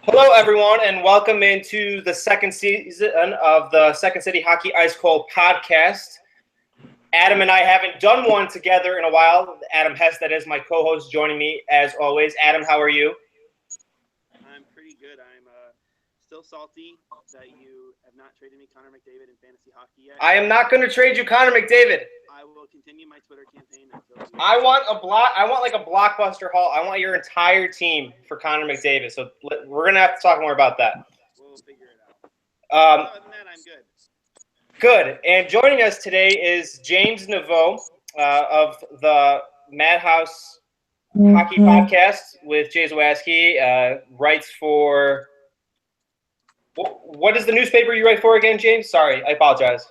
Hello, everyone, and welcome into the second season of the Second City Hockey Ice Cold podcast. Adam and I haven't done one together in a while. Adam Hess, that is my co-host, joining me as always. Adam, how are you? I'm pretty good. I'm still salty that you have not traded me Connor McDavid in fantasy hockey yet. I am not going to trade you Connor McDavid. I will continue my Twitter campaign until you. I want like a blockbuster haul. I want your entire team for Connor McDavid. So we're going to have to talk more about that. We'll figure it out. Other than that, I'm good. Good. And joining us today is James Naveau of the Madhouse Hockey Podcast with Jay Zawaski. Writes for what is the newspaper you write for again, James? Sorry, I apologize.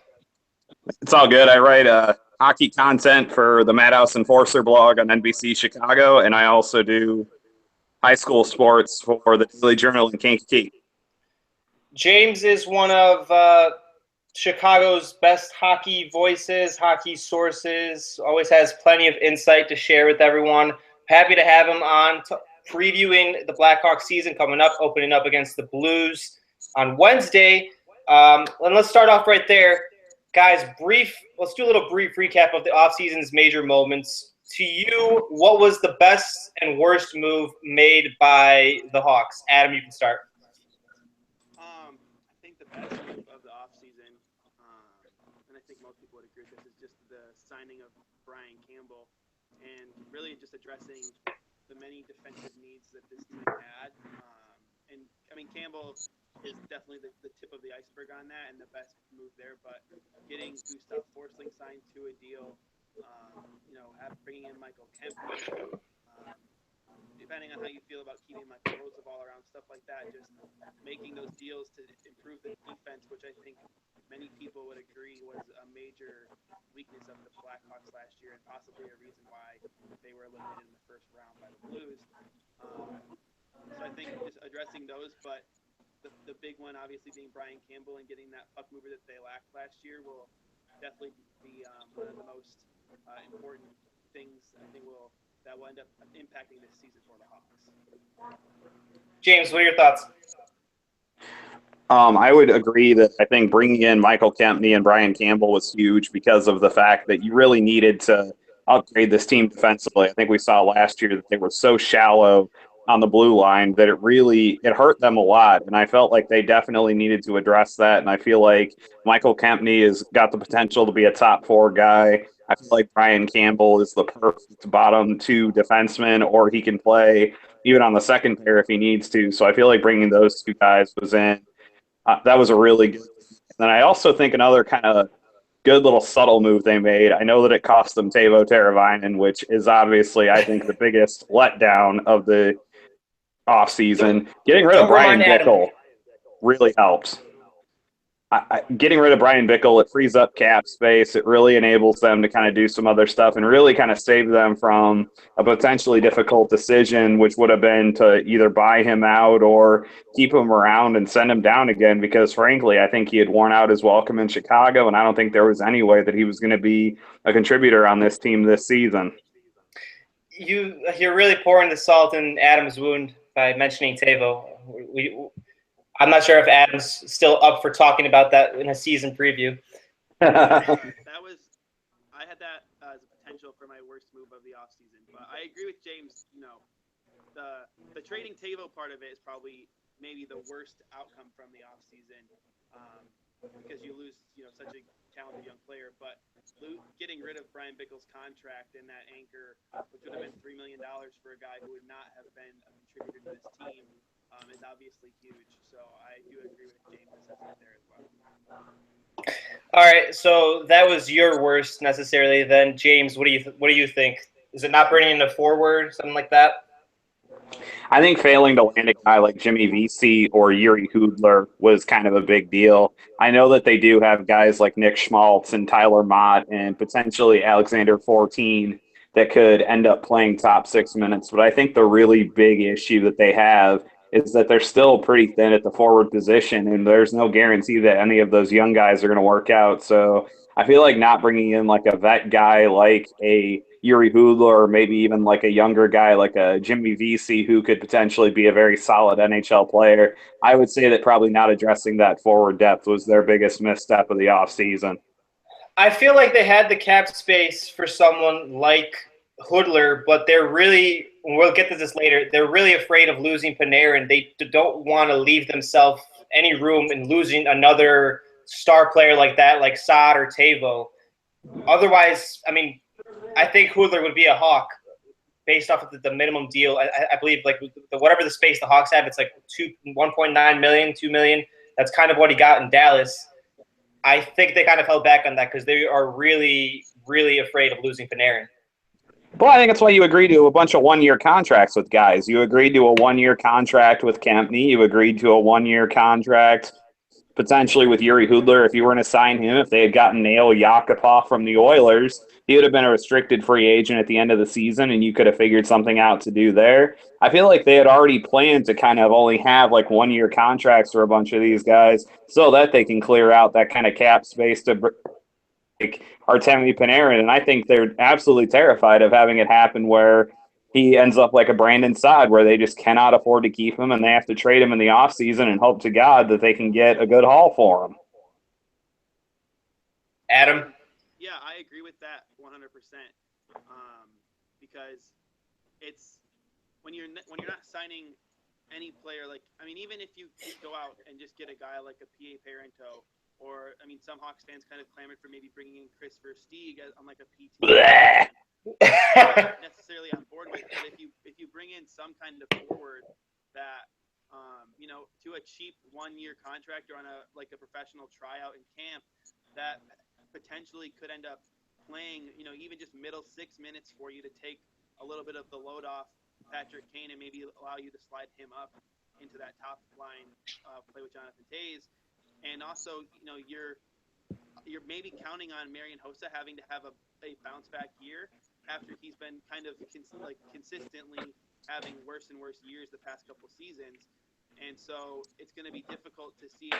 It's all good. I write hockey content for the Madhouse Enforcer blog on NBC Chicago, and I also do high school sports for the Daily Journal in Kankakee. James is one of Chicago's best hockey voices, hockey sources, always has plenty of insight to share with everyone. Happy to have him on previewing the Blackhawks season coming up, opening up against the Blues on Wednesday. And let's start off right there. Guys, let's do a little brief recap of the offseason's major moments. To you, what was the best and worst move made by the Hawks? Adam, you can start. I think the best move of the offseason, and I think most people would agree with this, is just the signing of Brian Campbell and really just addressing the many defensive needs that this team had. Campbell is definitely the tip of the iceberg on that and the best move there. But getting Gustav Forsling signed to a deal, bringing in Michael Kempny, depending on how you feel about keeping Michael Roosevelt around, stuff like that, just making those deals to improve the defense, which I think many people would agree was a major weakness of the Blackhawks last year and possibly a reason why they were eliminated in the first round by the Blues. So I think just addressing those, but the big one obviously being Brian Campbell and getting that puck mover that they lacked last year will definitely be one of the most important things I think that will end up impacting this season for the Hawks. James, what are your thoughts? I would agree that I think bringing in Michael Kempny and Brian Campbell was huge because of the fact that you really needed to upgrade this team defensively. I think we saw last year that they were so shallow on the blue line that it hurt them a lot. And I felt like they definitely needed to address that. And I feel like Michael Kempny has got the potential to be a top four guy. I feel like Brian Campbell is the perfect bottom two defenseman, or he can play even on the second pair if he needs to. So I feel like bringing those two guys was in. That was a really good. And then I also think another kind of good little subtle move they made. I know that it cost them Teuvo Teravainen, which is obviously, I think, the biggest letdown of the offseason. Getting rid of Brian Bickle really helps. Getting rid of Brian Bickle, it frees up cap space. It really enables them to kind of do some other stuff and really kind of save them from a potentially difficult decision, which would have been to either buy him out or keep him around and send him down again. Because frankly, I think he had worn out his welcome in Chicago, and I don't think there was any way that he was going to be a contributor on this team this season. You're really pouring the salt in Adam's wound by mentioning Teuvo. I'm not sure if Adam's still up for talking about that in a season preview. I had that as a potential for my worst move of the offseason. But I agree with James. The trading Teuvo part of it is probably maybe the worst outcome from the offseason because you lose such a talented young player. But getting rid of Brian Bickle's contract and that anchor, which would have been $3 million for a guy who would not have been a contributor to this team, is obviously huge. So I do agree with James' assessment there as well. All right, so that was your worst necessarily. Then James, what do you think? Is it not bringing in a forward, something like that? I think failing to land a guy like Jimmy Vesey or Yuri Hudler was kind of a big deal. I know that they do have guys like Nick Schmaltz and Tyler Mott and potentially Alexander 14 that could end up playing top 6 minutes. But I think the really big issue that they have is that they're still pretty thin at the forward position, and there's no guarantee that any of those young guys are going to work out. So I feel like not bringing in like a vet guy like a Yuri Hudler, or maybe even like a younger guy like a Jimmy Vesey who could potentially be a very solid NHL player. I would say that probably not addressing that forward depth was their biggest misstep of the offseason. I feel like they had the cap space for someone like Hoodler, but they're really, we'll get to this later, they're really afraid of losing Panarin. They don't want to leave themselves any room in losing another star player like that, like Saad or Tavo. Otherwise, I mean, I think Hoodler would be a Hawk based off of the minimum deal. I believe like whatever the space the Hawks have, it's like 1.9 million, 2 million. That's kind of what he got in Dallas. I think they kind of held back on that because they are really, really afraid of losing Panarin. Well, I think that's why you agreed to a bunch of one-year contracts with guys. You agreed to a one-year contract with Kempney. You agreed to a one-year contract potentially with Yuri Hudler. If you were going to sign him, if they had gotten Nail Yakupov from the Oilers, he would have been a restricted free agent at the end of the season, and you could have figured something out to do there. I feel like they had already planned to kind of only have like one-year contracts for a bunch of these guys so that they can clear out that kind of cap space to like Artemi Panarin, and I think they're absolutely terrified of having it happen where he ends up like a Brandon Saad, where they just cannot afford to keep him and they have to trade him in the offseason and hope to God that they can get a good haul for him. Adam? Yeah, I agree with that 100%. Because it's when you're not signing any player, like, I mean, even if you go out and just get a guy like a PA Parento, or I mean, some Hawks fans kind of clamored for maybe bringing in Chris Versteeg on like a PT. Not necessarily on board with, but if you bring in some kind of forward that to a cheap 1-year contract or on a professional tryout in camp, that potentially could end up playing, even just middle 6 minutes for you to take a little bit of the load off Patrick Kane and maybe allow you to slide him up into that top line play with Jonathan Toews. And also, you're maybe counting on Marian Hossa having to have a bounce back year after he's been kind of consistently having worse and worse years the past couple seasons. And so it's going to be difficult to see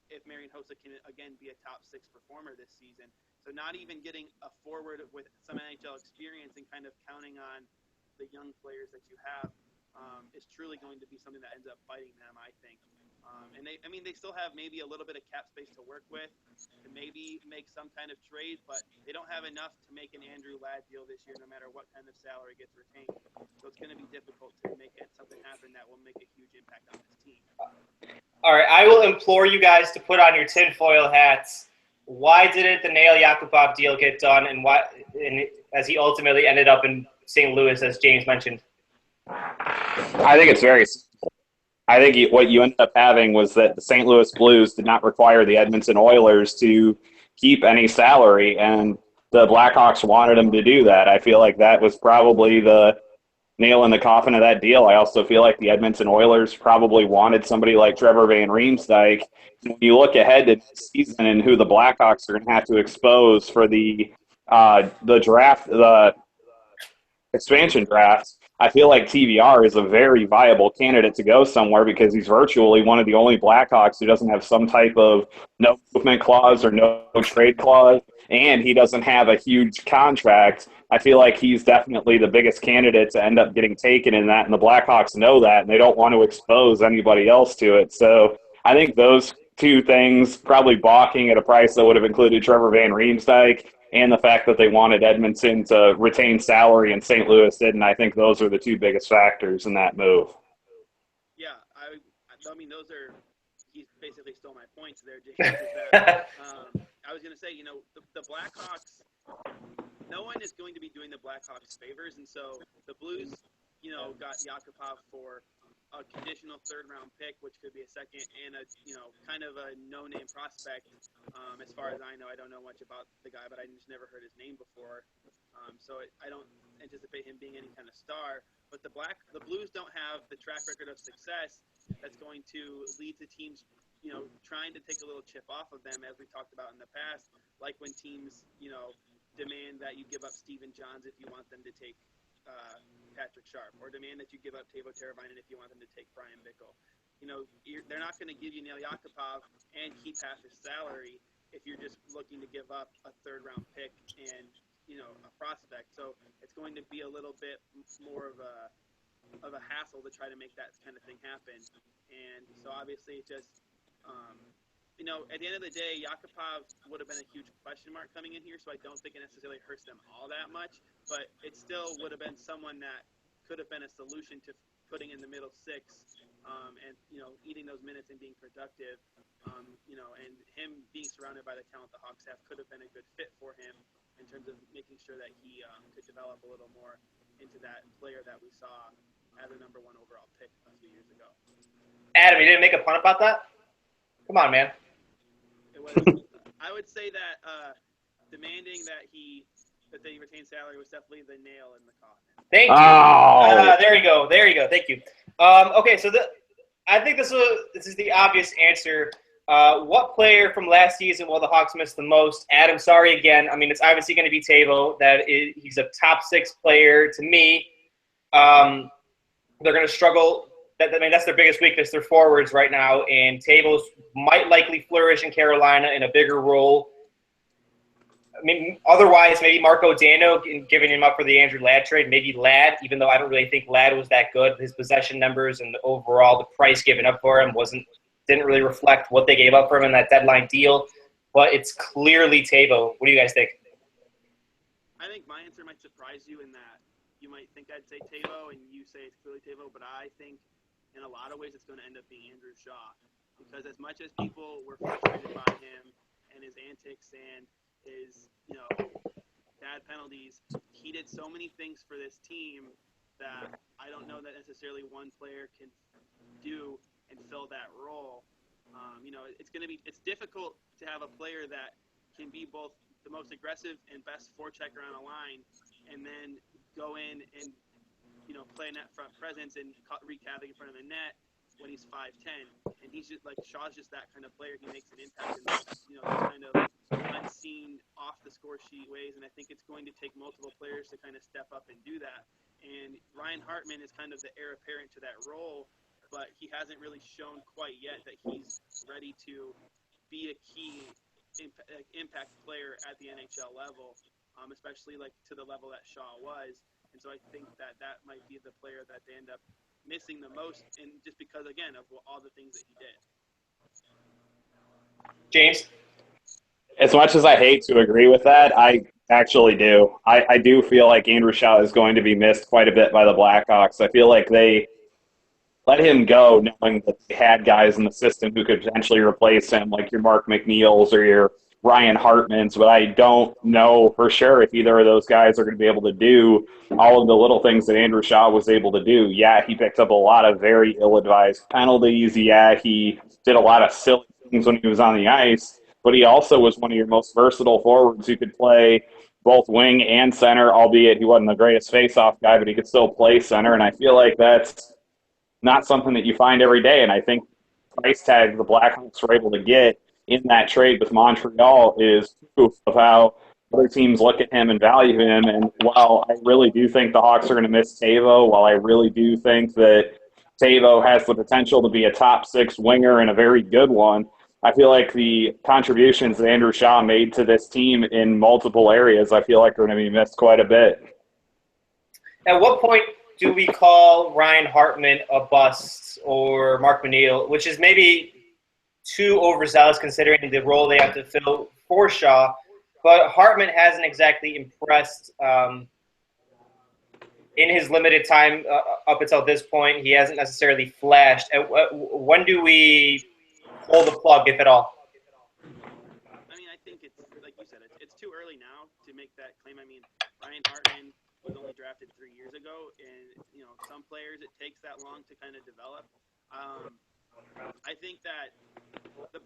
if Marian Hossa can again be a top 6 performer this season. So not even getting a forward with some NHL experience and kind of counting on the young players that you have is truly going to be something that ends up biting them, I think. And they still have maybe a little bit of cap space to work with to maybe make some kind of trade, but they don't have enough to make an Andrew Ladd deal this year, no matter what kind of salary gets retained. So it's going to be difficult to make something happen that will make a huge impact on this team. All right, I will implore you guys to put on your tinfoil hats. Why didn't the Nail Yakupov deal get done, and as he ultimately ended up in St. Louis, as James mentioned? I think it's very simple. I think what you ended up having was that the St. Louis Blues did not require the Edmonton Oilers to keep any salary, and the Blackhawks wanted them to do that. I feel like that was probably the nail in the coffin of that deal. I also feel like the Edmonton Oilers probably wanted somebody like Trevor Van Riemsdyk. When you look ahead to this season and who the Blackhawks are going to have to expose for the draft, the expansion drafts, I feel like TVR is a very viable candidate to go somewhere because he's virtually one of the only Blackhawks who doesn't have some type of no movement clause or no trade clause, and he doesn't have a huge contract. I feel like he's definitely the biggest candidate to end up getting taken in that, and the Blackhawks know that, and they don't want to expose anybody else to it. So I think those two things, probably balking at a price that would have included Trevor Van Riemsdyk, and the fact that they wanted Edmonton to retain salary and St. Louis didn't, I think those are the two biggest factors in that move. Yeah, I mean, he basically stole my points there, James. I was going to say, the Blackhawks, no one is going to be doing the Blackhawks favors, and so the Blues, got Yakupov for a conditional third-round pick, which could be a second, and a kind of a no-name prospect. As far as I know, I don't know much about the guy, but I just never heard his name before. So I don't anticipate him being any kind of star. But the Blues don't have the track record of success that's going to lead to teams, trying to take a little chip off of them, as we talked about in the past, like when teams, demand that you give up Stephen Johns if you want them to take Patrick Sharp, or demand that you give up Teuvo Teravainen if you want them to take Brian Bickle. They're not going to give you Nail Yakupov and keep half his salary if you're just looking to give up a third-round pick and, a prospect. So it's going to be a little bit more of a hassle to try to make that kind of thing happen. And so obviously it just at the end of the day, Yakupov would have been a huge question mark coming in here, so I don't think it necessarily hurts them all that much. But it still would have been someone that could have been a solution to putting in the middle six, and eating those minutes and being productive. And him being surrounded by the talent the Hawks have could have been a good fit for him in terms of making sure that he could develop a little more into that player that we saw as a number 1 overall pick a few years ago. Adam, you didn't make a pun about that? Come on, man. It was. I would say that demanding that they retain salary was definitely the nail in the coffin. Thank you. Oh. There you go. Thank you. Okay, so I think this is the obvious answer. What player from last season will the Hawks miss the most? Adam, sorry again. I mean, it's obviously going to be Tavo. He's a top 6 player to me. They're going to struggle. That's their biggest weakness. They're forwards right now, and Tavo might likely flourish in Carolina in a bigger role. I mean, otherwise, maybe Marco Dano giving him up for the Andrew Ladd trade. Maybe Ladd, even though I don't really think Ladd was that good. His possession numbers and overall the price given up for him didn't really reflect what they gave up for him in that deadline deal. But it's clearly Tavo. What do you guys think? I think my answer might surprise you in that you might think I'd say Tavo and you say it's clearly Tavo, but I think in a lot of ways it's going to end up being Andrew Shaw, because as much as people were frustrated by him and his antics and his bad penalties, he did so many things for this team that I don't know that necessarily one player can do and fill that role. It's difficult to have a player that can be both the most aggressive and best forechecker on a line, and then go in and play net front presence and wreak havoc in front of the net when he's 5'10". And he's just Shaw's just that kind of player. He makes an impact in those kind of unseen off the score sheet ways, and I think it's going to take multiple players to kind of step up and do that. And Ryan Hartman is kind of the heir apparent to that role, but he hasn't really shown quite yet that he's ready to be a key impact player at the NHL level, especially to the level that Shaw was. And so I think that might be the player that they end up missing the most, and just because, again, of all the things that he did. James? As much as I hate to agree with that, I actually do. I do feel like Andrew Shaw is going to be missed quite a bit by the Blackhawks. I feel like they let him go knowing that they had guys in the system who could potentially replace him, like your Mark McNeils or your Ryan Hartmans, but I don't know for sure if either of those guys are going to be able to do all of the little things that Andrew Shaw was able to do. Yeah, he picked up a lot of very ill-advised penalties. Yeah, he did a lot of silly things when he was on the ice, but he also was one of your most versatile forwards who could play both wing and center, albeit he wasn't the greatest face-off guy, but he could still play center, and I feel like that's not something that you find every day, and I think price tag the Blackhawks were able to get in that trade with Montreal is proof of how other teams look at him and value him. And while I really do think the Hawks are going to miss Tavo, while I really do think that Tavo has the potential to be a top 6 winger and a very good one, I feel like the contributions that Andrew Shaw made to this team in multiple areas, I feel like are going to be missed quite a bit. At what point do we call Ryan Hartman a bust or Mark McNeil, which is maybe too overzealous considering the role they have to fill for Shaw? But Hartman hasn't exactly impressed in his limited time up until this point. He hasn't necessarily flashed. When do we pull the plug, if at all? I mean, I think it's, like you said, it's too early now to make that claim. I mean, Ryan Hartman was only drafted 3 years ago, and some players it takes that long to kind of develop. I think that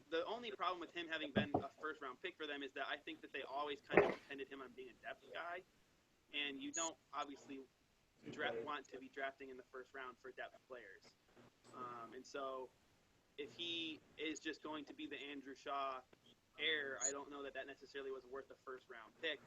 the only problem with him having been a first-round pick for them is that I think that they always kind of depended him on being a depth guy, and you don't obviously want to be drafting in the first round for depth players. And so if he is just going to be the Andrew Shaw heir, I don't know that necessarily was worth a first-round pick.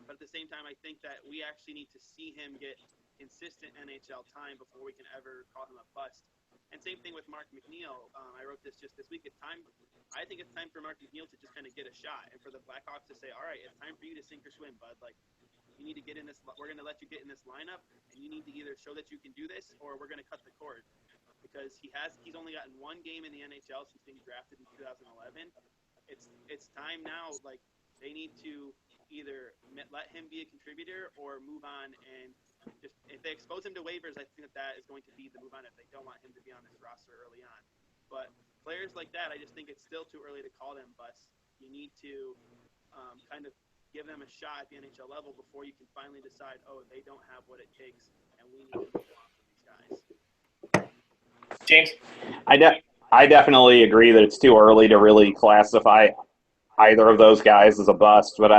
But at the same time, I think that we actually need to see him get consistent NHL time before we can ever call him a bust. And And same thing with Mark McNeil. I wrote this just this week. I think it's time for Mark McNeil to just kind of get a shot, and for the Blackhawks to say, all right, it's time for you to sink or swim, bud. Like, you need to get in this. We're going to let you get in this lineup, and you need to either show that you can do this, or we're going to cut the cord. Because he's only gotten one game in the NHL since being drafted in 2011. It's time now. Like, they need to either let him be a contributor or move on, and just if they expose him to waivers, I think that is going to be the move on if they don't want him to be on this roster early on. But players like that, I just think it's still too early to call them busts. You need to kind of give them a shot at the NHL level before you can finally decide, oh, they don't have what it takes, and we need to move on from these guys. James? I definitely agree that it's too early to really classify either of those guys as a bust. But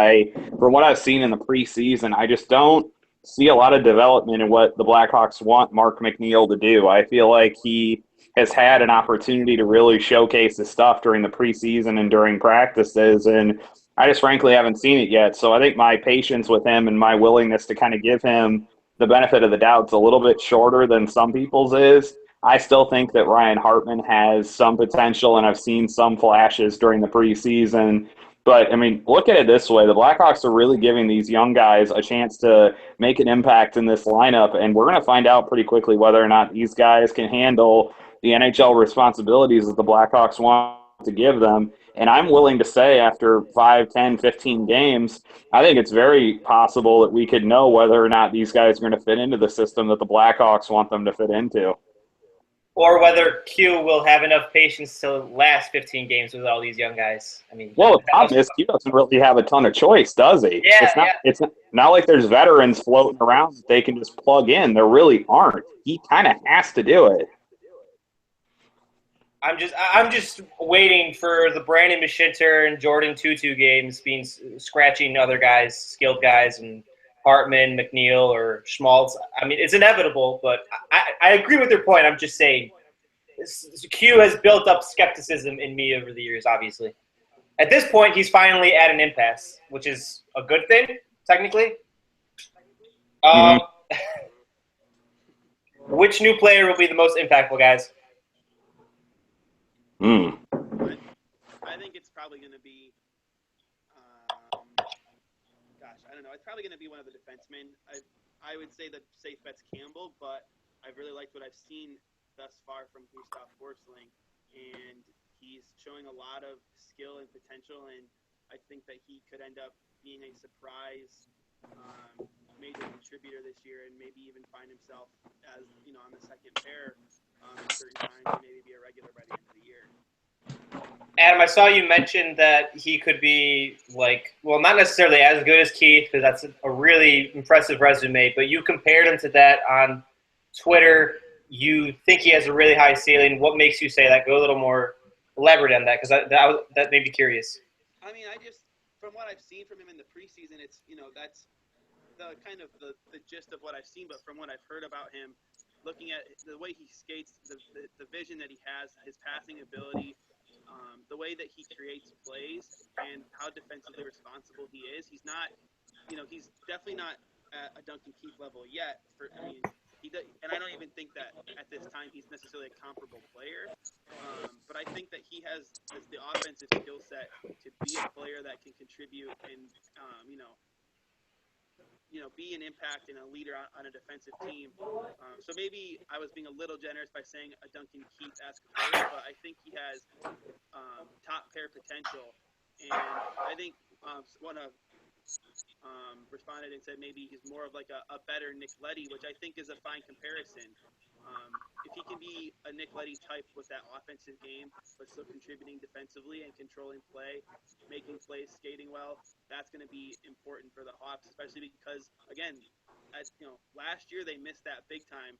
from what I've seen in the preseason, I just don't see a lot of development in what the Blackhawks want Mark McNeil to do. I feel like he has had an opportunity to really showcase his stuff during the preseason and during practices, and I just frankly haven't seen it yet. So I think my patience with him and my willingness to kind of give him the benefit of the doubt is a little bit shorter than some people's is. I still think that Ryan Hartman has some potential, and I've seen some flashes during the preseason. But, I mean, look at it this way. The Blackhawks are really giving these young guys a chance to make an impact in this lineup, and we're going to find out pretty quickly whether or not these guys can handle the NHL responsibilities that the Blackhawks want to give them. And I'm willing to say after 5, 10, 15 games, I think it's very possible that we could know whether or not these guys are going to fit into the system that the Blackhawks want them to fit into. Or whether Q will have enough patience to last 15 games with all these young guys. I mean, well, the problem is Q doesn't really have a ton of choice, does he? Yeah, it's not like there's veterans floating around that they can just plug in. There really aren't. He kind of has to do it. I'm just waiting for the Brandon Mashinter and Jordan Tutu games scratching other guys, skilled guys, and Hartman, McNeil, or Schmaltz. I mean, it's inevitable, but I agree with your point. I'm just saying Q has built up skepticism in me over the years, obviously. At this point, he's finally at an impasse, which is a good thing, technically. Which new player will be the most impactful, guys? I think it's probably going to be I don't know. It's probably going to be one of the defensemen. I would say the safe bet's Campbell, but I've really liked what I've seen thus far from Gustav Forsling, and he's showing a lot of skill and potential, and I think that he could end up being a surprise major contributor this year, and maybe even find himself as on the second pair at certain times, and maybe be a regular by the end of the year. Adam, I saw you mention that he could be not necessarily as good as Keith, because that's a really impressive resume, but you compared him to that on Twitter. You think he has a really high ceiling. What makes you say that? Go a little more elaborate on that, because that made me curious. I mean, from what I've seen from him in the preseason, it's, that's the kind of the gist of what I've seen, but from what I've heard about him, looking at the way he skates, the vision that he has, his passing ability, the way that he creates plays, and how defensively responsible he is. He's not, he's definitely not at a Duncan Keith level yet. And I don't even think that at this time he's necessarily a comparable player. But I think that he has the offensive skill set to be a player that can contribute and, be an impact and a leader on a defensive team. So maybe I was being a little generous by saying a Duncan Keith-esque player, but I think he has top pair potential. And I think one of responded and said maybe he's more of like a better Nick Leddy, which I think is a fine comparison. If he can be a Nick Leddy type with that offensive game, but still contributing defensively and controlling play, making plays, skating well, that's going to be important for the Hawks, especially because, again, last year they missed that big time,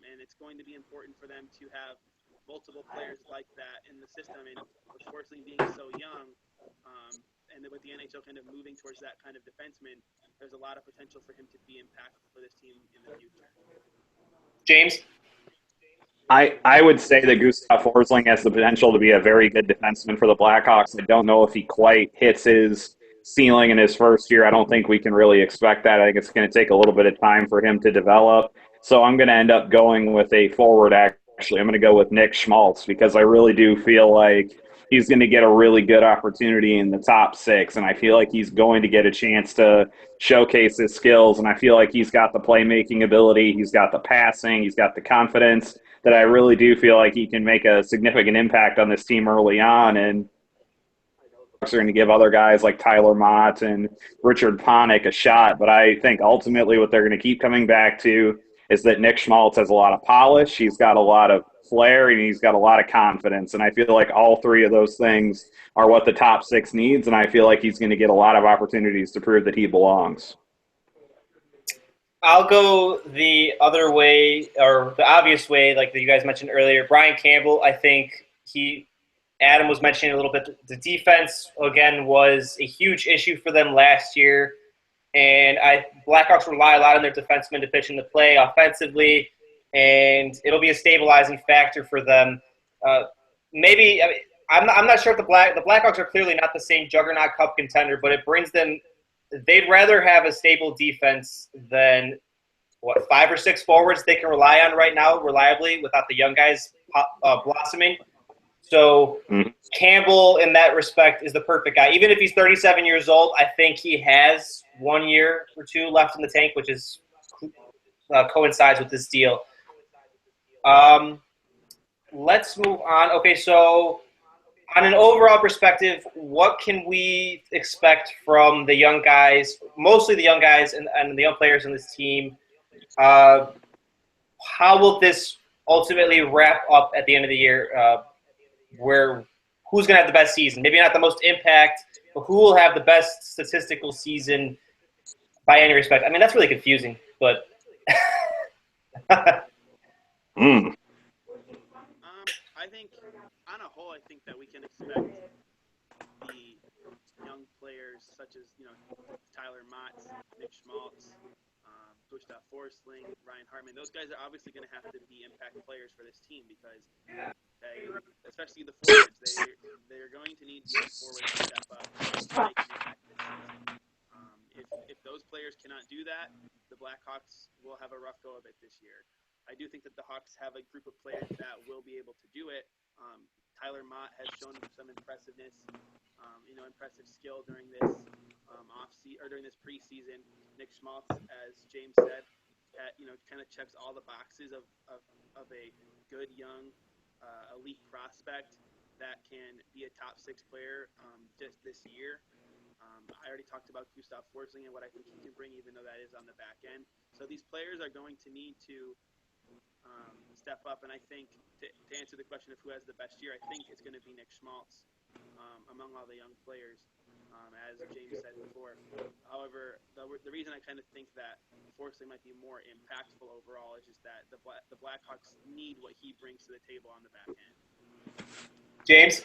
and it's going to be important for them to have multiple players like that in the system. And with Forsling being so young, and with the NHL kind of moving towards that kind of defenseman, there's a lot of potential for him to be impactful for this team in the future. James? I would say that Gustav Forsling has the potential to be a very good defenseman for the Blackhawks. I don't know if he quite hits his ceiling in his first year. I don't think we can really expect that. I think it's going to take a little bit of time for him to develop. So I'm going to end up going with a forward Actually, I'm going to go with Nick Schmaltz because I really do feel like he's going to get a really good opportunity in the top six. And I feel like he's going to get a chance to showcase his skills. And I feel like he's got the playmaking ability, he's got the passing, he's got the confidence that I really do feel like he can make a significant impact on this team early on. And are going to give other guys like Tyler Mott and Richard Ponick a shot. But I think ultimately what they're going to keep coming back to is that Nick Schmaltz has a lot of polish, he's got a lot of flair, and he's got a lot of confidence. And I feel like all three of those things are what the top six needs. And I feel like he's going to get a lot of opportunities to prove that he belongs. I'll go the other way, or the obvious way, like that you guys mentioned earlier. Brian Campbell, I think Adam was mentioning a little bit, the defense, again, was a huge issue for them last year. And Blackhawks rely a lot on their defensemen to pitch into play offensively, and it'll be a stabilizing factor for them. Maybe I'm not sure if the Blackhawks are clearly not the same juggernaut cup contender, but it brings them. They'd rather have a stable defense than 5 or 6 forwards they can rely on right now reliably without the young guys blossoming. So Campbell, in that respect, is the perfect guy. Even if he's 37 years old, I think he has 1 year or 2 left in the tank, which is coincides with this deal. Let's move on. Okay, so on an overall perspective, what can we expect from the young guys, mostly the young guys and the young players in this team? How will this ultimately wrap up at the end of the year? Who's going to have the best season? Maybe not the most impact, but who will have the best statistical season by any respect? I mean, that's really confusing, but I think, on a whole, I think that we can expect the young players such as Tyler Mott, Nick Schmaltz, Gustav Forsling, Ryan Hartman. Those guys are obviously going to have to be impact players for this team because especially the forwards, they're going to need young forwards to step up and make an impact this season. If those players cannot do that, the Blackhawks will have a rough go of it this year. I do think that the Hawks have a group of players that will be able to do it. Tyler Mott has shown some impressiveness, impressive skill during this during this preseason. Nick Schmaltz, as James said, kind of checks all the boxes of a good young elite prospect that can be a top 6 player just this year. I already talked about Gustav Forsling and what I think he can bring, even though that is on the back end. So these players are going to need to step up, and I think to answer the question of who has the best year, I think it's going to be Nick Schmaltz among all the young players, as James said before. However, the reason I kind of think that Forsling might be more impactful overall is just that the Blackhawks need what he brings to the table on the back end. James?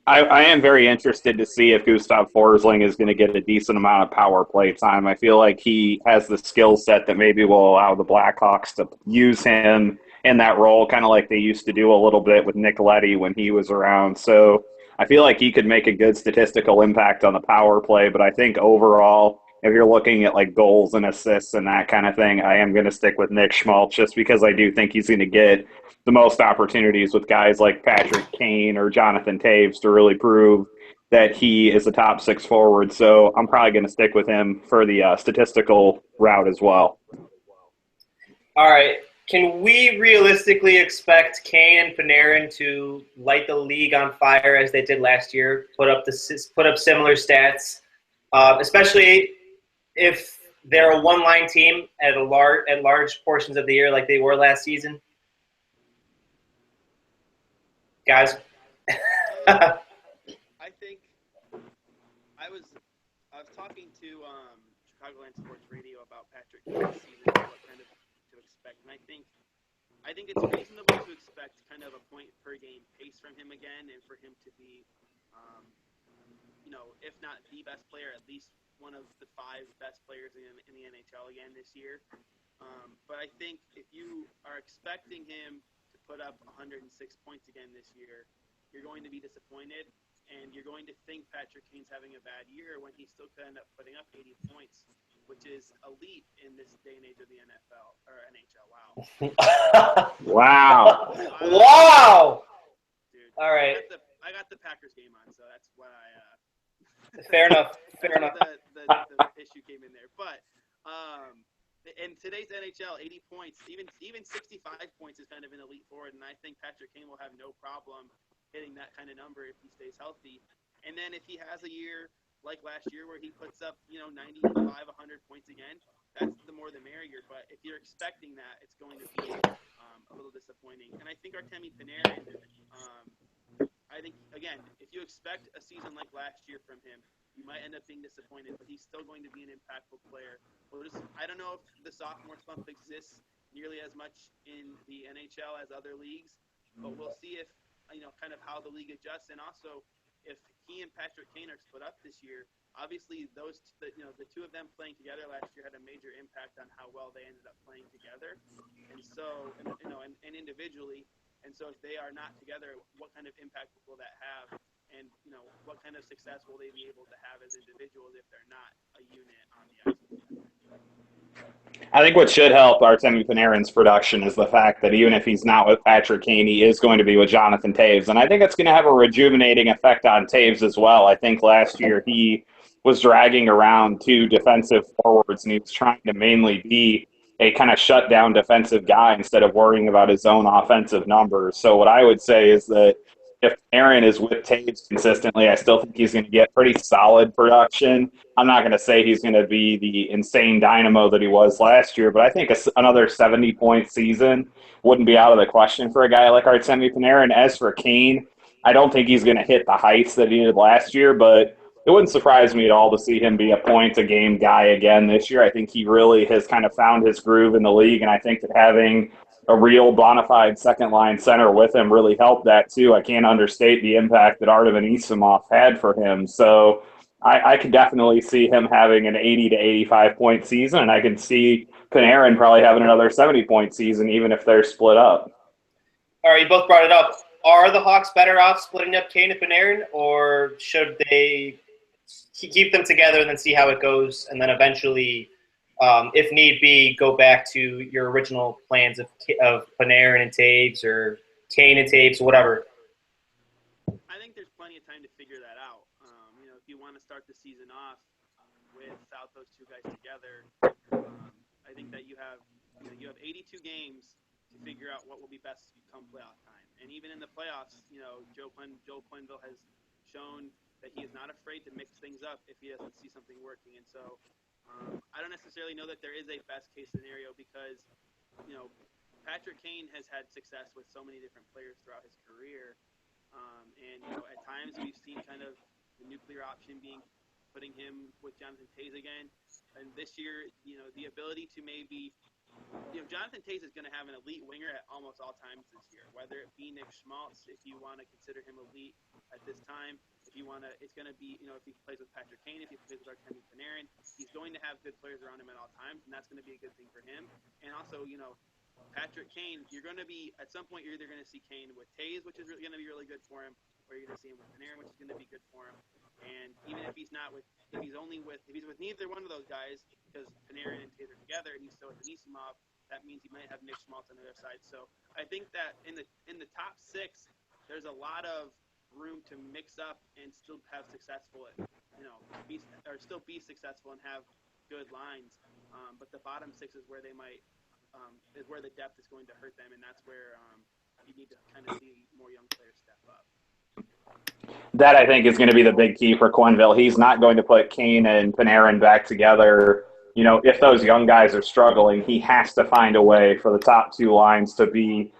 I am very interested to see if Gustav Forsling is going to get a decent amount of power play time. I feel like he has the skill set that maybe will allow the Blackhawks to use him in that role, kind of like they used to do a little bit with Nick Leddy when he was around. So I feel like he could make a good statistical impact on the power play, but I think overall, if you're looking at like goals and assists and that kind of thing, I am going to stick with Nick Schmaltz just because I do think he's going to get the most opportunities with guys like Patrick Kane or Jonathan Taves to really prove that he is a top 6 forward. So I'm probably going to stick with him for the statistical route as well. All right. Can we realistically expect Kane and Panarin to light the league on fire as they did last year, put up similar stats, especially if they're a one-line team at large portions of the year like they were last season? Guys? I think I was talking to Chicagoland Sports Radio about Patrick Kane's season and what kind of to expect, and I think it's reasonable to expect kind of a point per game pace from him again, and for him to be, if not the best player, at least one of the 5 best players in the NHL again this year. But I think if you are expecting him to put up 106 points again this year, you're going to be disappointed, and you're going to think Patrick Kane's having a bad year when he still could end up putting up 80 points which is elite in this day and age of the NFL or NHL. Wow. Wow. Dude. All right. I got the Packers game on, so that's why Fair enough. Fair enough. The issue came in there. But in today's NHL, 80 points, even 65 points is kind of an elite forward, and I think Patrick Kane will have no problem hitting that kind of number if he stays healthy. And then if he has a year like last year where he puts up, 95, 100 points again, that's the more the merrier. But if you're expecting that, it's going to be a little disappointing. And I think Artemi Panarin, I think, again, if you expect a season like last year from him, you might end up being disappointed, but he's still going to be an impactful player. I don't know if the sophomore slump exists nearly as much in the NHL as other leagues, but we'll see if, kind of how the league adjusts. And also, if he and Patrick Kane are split up this year, obviously the two of them playing together last year had a major impact on how well they ended up playing together. And so, and individually. And so if they are not together, what kind of impact will that have? And, what kind of success will they be able to have as individuals if they're not a unit on the ice? I think what should help Artemi Panarin's production is the fact that even if he's not with Patrick Kane, he is going to be with Jonathan Toews. And I think it's going to have a rejuvenating effect on Toews as well. I think last year he was dragging around two defensive forwards, and he was trying to mainly be a kind of shutdown defensive guy instead of worrying about his own offensive numbers. So what I would say is that if Aaron is with Toews consistently, I still think he's going to get pretty solid production. I'm not going to say he's going to be the insane dynamo that he was last year, but I think another 70-point season wouldn't be out of the question for a guy like Artemi Panarin. As for Kane, I don't think he's going to hit the heights that he did last year, but it wouldn't surprise me at all to see him be a point-a-game guy again this year. I think he really has kind of found his groove in the league, and I think that having a real bona fide second-line center with him really helped that too. I can't understate the impact that Artem Anisimov had for him. So I could definitely see him having an 80 to 85-point season, and I could see Panarin probably having another 70-point season, even if they're split up. All right, you both brought it up. Are the Hawks better off splitting up Kane and Panarin, or should they keep them together and then see how it goes, and then eventually, if need be, go back to your original plans of Panarin and Toews or Kane and Toews, whatever? I think there's plenty of time to figure that out. If you want to start the season off without those two guys together, I think that you have 82 games to figure out what will be best come playoff time. And even in the playoffs, Joe Quenneville has shown that he is not afraid to mix things up if he doesn't see something working. And so I don't necessarily know that there is a best case scenario because, Patrick Kane has had success with so many different players throughout his career. And at times we've seen kind of the nuclear option being putting him with Jonathan Toews again. And this year, the ability to maybe, Jonathan Toews is going to have an elite winger at almost all times this year, whether it be Nick Schmaltz, if you want to consider him elite at this time. If you want to, it's going to be, if he plays with Patrick Kane, if he plays with Artemi Panarin, he's going to have good players around him at all times, and that's going to be a good thing for him. And also, Patrick Kane, you're going to be, at some point, you're either going to see Kane with Toews, which is going to be really good for him, or you're going to see him with Panarin, which is going to be good for him. And even if he's not with, if he's with neither one of those guys, because Panarin and Toews are together, and he's still with Anisimov, that means he might have Nick Schmaltz on the other side. So I think that in the top six, there's a lot of room to mix up and still have successful, still be successful and have good lines. But the bottom six is where they might, is where the depth is going to hurt them, and that's where you need to kind of see more young players step up. That, I think, is going to be the big key for Quenneville. He's not going to put Kane and Panarin back together. If those young guys are struggling, he has to find a way for the top two lines to be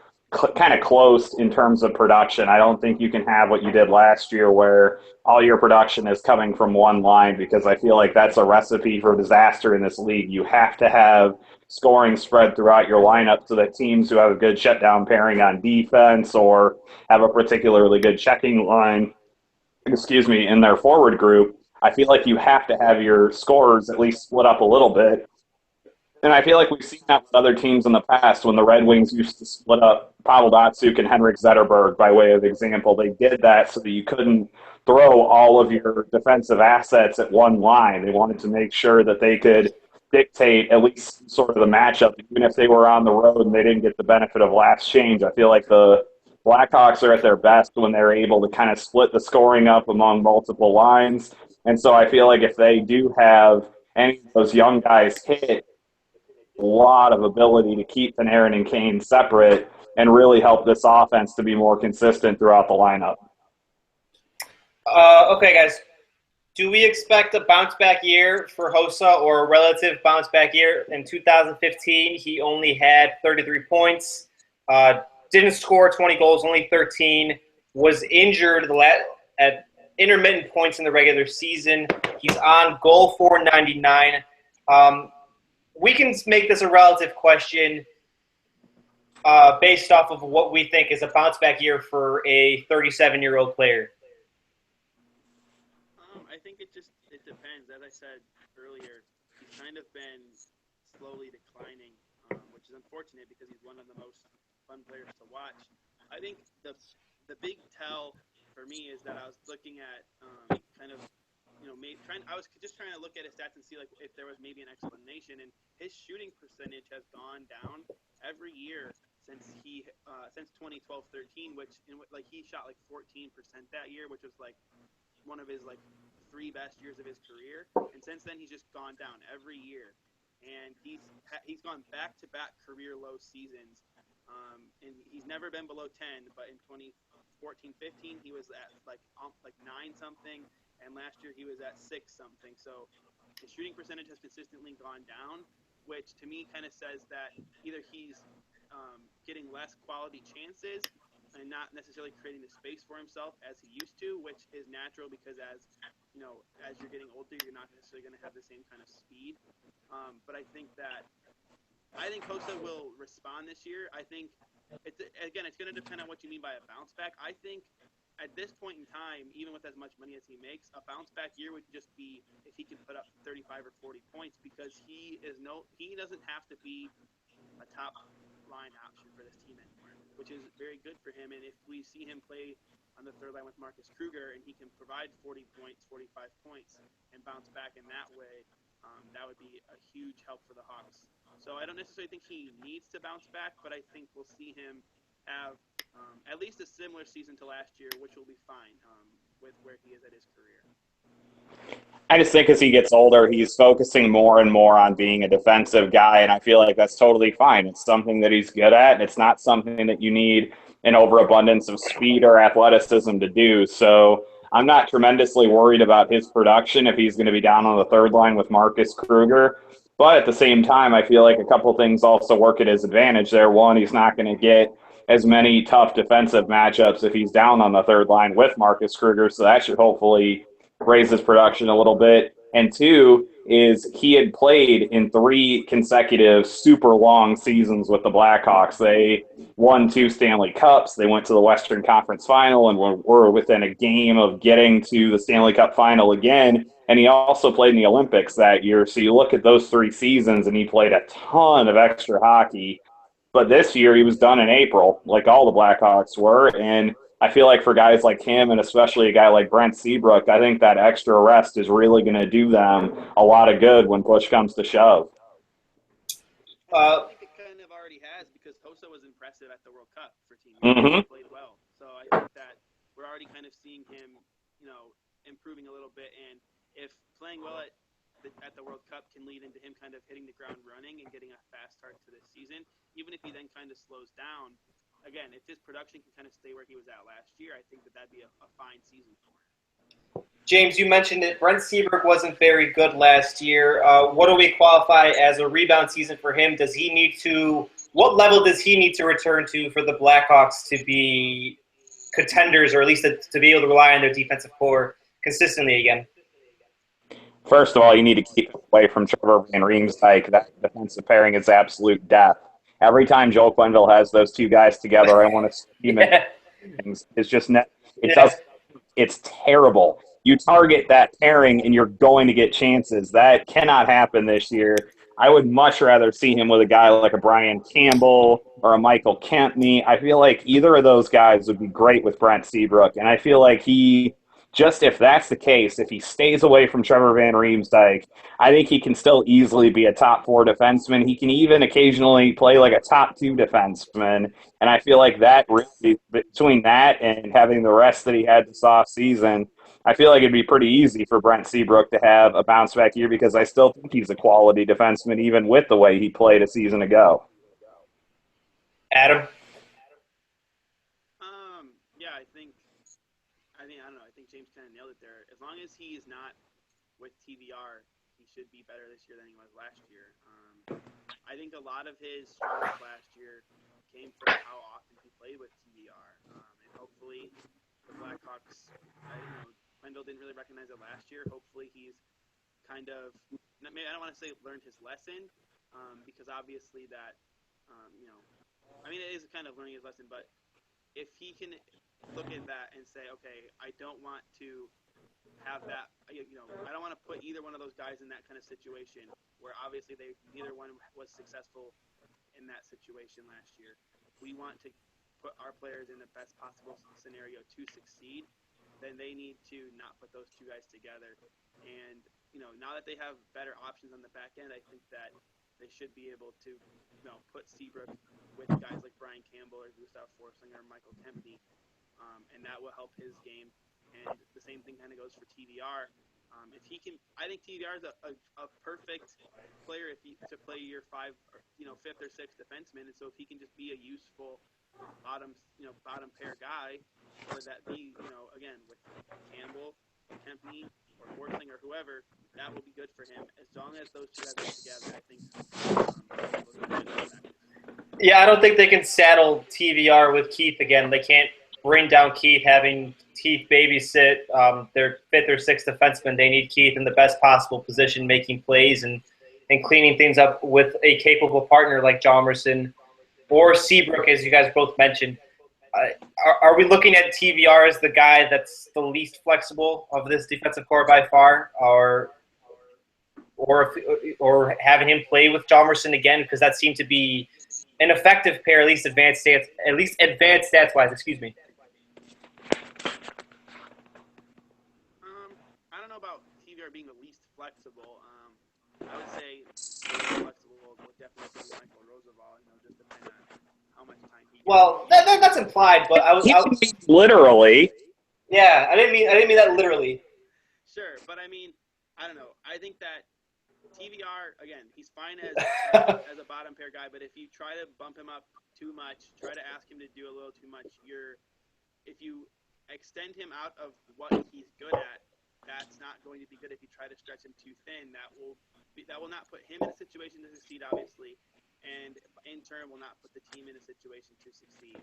kind of close in terms of production. I don't think you can have what you did last year where all your production is coming from one line, because I feel like that's a recipe for disaster in this league. You have to have scoring spread throughout your lineup so that teams who have a good shutdown pairing on defense or have a particularly good checking line, in their forward group, I feel like you have to have your scorers at least split up a little bit. And I feel like we've seen that with other teams in the past when the Red Wings used to split up Pavel Datsyuk and Henrik Zetterberg, by way of example. They did that so that you couldn't throw all of your defensive assets at one line. They wanted to make sure that they could dictate at least sort of the matchup, even if they were on the road and they didn't get the benefit of last change. I feel like the Blackhawks are at their best when they're able to kind of split the scoring up among multiple lines. And so I feel like if they do have any of those young guys hit, a lot of ability to keep Panarin and Kane separate and really help this offense to be more consistent throughout the lineup. Okay, guys. Do we expect a bounce back year for Hossa or a relative bounce back year? In 2015, he only had 33 points, didn't score 20 goals, only 13, was injured at intermittent points in the regular season. He's on goal for 99. We can make this a relative question based off of what we think is a bounce back year for a 37-year-old player. I think it depends. As I said earlier, he's kind of been slowly declining, which is unfortunate because he's one of the most fun players to watch. I think the big tell for me is that I was looking at I was just trying to look at his stats and see like if there was maybe an explanation. And his shooting percentage has gone down every year since 2012-13, which he shot like 14% that year, which was like one of his like 3 best years of his career. And since then, he's just gone down every year, and he's gone back-to-back career low seasons. And he's never been below 10, but in 2014-15, he was at like 9 something, and last year he was at 6 something. So his shooting percentage has consistently gone down, which to me kind of says that either he's getting less quality chances and not necessarily creating the space for himself as he used to, which is natural because as you're getting older, you're not necessarily going to have the same kind of speed. But I think Hossa will respond this year. I think it's going to depend on what you mean by a bounce back. I think at this point in time, even with as much money as he makes, a bounce back year would just be if he can put up 35 or 40 points, because he doesn't have to be a top line option for this team anymore, which is very good for him. And if we see him play on the third line with Marcus Kruger and he can provide 40 points, 45 points, and bounce back in that way, that would be a huge help for the Hawks. So I don't necessarily think he needs to bounce back, but I think we'll see him have at least a similar season to last year, which will be fine with where he is at his career. I just think as he gets older, he's focusing more and more on being a defensive guy, and I feel like that's totally fine. It's something that he's good at, and it's not something that you need an overabundance of speed or athleticism to do. So I'm not tremendously worried about his production if he's going to be down on the third line with Marcus Kruger. But at the same time, I feel like a couple things also work at his advantage there. One, he's not going to get as many tough defensive matchups if he's down on the third line with Marcus Kruger, so that should hopefully raise his production a little bit. And two is he had played in 3 consecutive super long seasons with the Blackhawks. They won 2 Stanley Cups. They went to the Western Conference Final and were within a game of getting to the Stanley Cup Final again. And he also played in the Olympics that year. So you look at those 3 seasons, and he played a ton of extra hockey. But this year he was done in April, like all the Blackhawks were. And I feel like for guys like him, and especially a guy like Brent Seabrook, I think that extra rest is really going to do them a lot of good when push comes to shove. I think it kind of already has, because Hossa was impressive at the World Cup for Team USA. He played well. So I think that we're already kind of seeing him, improving a little bit. And if playing well at the World Cup can lead into him kind of hitting the ground running and getting a fast start to this season, even if he then kind of slows down, again, if his production can kind of stay where he was at last year, I think that'd be a fine season for him. James, you mentioned that Brent Seabrook wasn't very good last year. What do we qualify as a rebound season for him? What level does he need to return to for the Blackhawks to be contenders, or at least to be able to rely on their defensive core consistently again? First of all, you need to keep away from Trevor Van Riemsdyk. That defensive pairing is absolute death. Every time Joel Quenneville has those 2 guys together, I want to scream at things. It's just it's terrible. You target that pairing and you're going to get chances. That cannot happen this year. I would much rather see him with a guy like a Brian Campbell or a Michael Kempney. I feel like either of those guys would be great with Brent Seabrook, and I feel like he just if that's the case, if he stays away from Trevor Van Riemsdyk, I think he can still easily be a top 4 defenseman. He can even occasionally play like a top 2 defenseman. And I feel like that really, between that and having the rest that he had this offseason, I feel like it'd be pretty easy for Brent Seabrook to have a bounce back year because I still think he's a quality defenseman, even with the way he played a season ago. Adam? Yeah, I don't know. I think James kind of nailed it there. As long as he is not with TVR, he should be better this year than he was last year. I think a lot of his struggles last year came from how often he played with TVR, and hopefully the Blackhawks. Wendell didn't really recognize it last year. Hopefully he's kind of, maybe I don't want to say learned his lesson, because obviously that, it is kind of learning his lesson, but if he can look at that and say, okay, I don't want to have that, I don't want to put either one of those guys in that kind of situation where obviously neither one was successful in that situation last year. We want to put our players in the best possible scenario to succeed. Then they need to not put those two guys together. And, now that they have better options on the back end, I think that they should be able to, put Seabrook with guys like Brian Campbell or Gustav Forslinger or Michael Kempny, and that will help his game. And the same thing kind of goes for TVR. If he can, I think TVR is a perfect player to play your fifth or sixth defenseman. And so if he can just be a useful bottom pair guy, or that be, again, with Campbell, Kempney, or Forsling or whoever, that will be good for him. As long as those two guys are together, I think those are good factors. Yeah, I don't think they can saddle TVR with Keith again. They can't bring down Keith, having Keith babysit their fifth or sixth defenseman. They need Keith in the best possible position, making plays and cleaning things up with a capable partner like Hjalmarsson or Seabrook, as you guys both mentioned. Are we looking at TVR as the guy that's the least flexible of this defensive core by far, or having him play with Hjalmarsson again, because that seemed to be an effective pair, at least advanced stats wise. Excuse me. I don't know about TVR being the least flexible. I would say the least flexible would definitely be Michael Roosevelt. Just depending on how much time he. Well, that's implied, but I was literally. Yeah, I didn't mean that literally. Sure, but I don't know. I think that TVR, again, he's fine as a bottom pair guy, but if you try to bump him up too much, try to ask him to do a little too much, if you extend him out of what he's good at, that's not going to be good. If you try to stretch him too thin, that will not put him in a situation to succeed, obviously, and in turn will not put the team in a situation to succeed.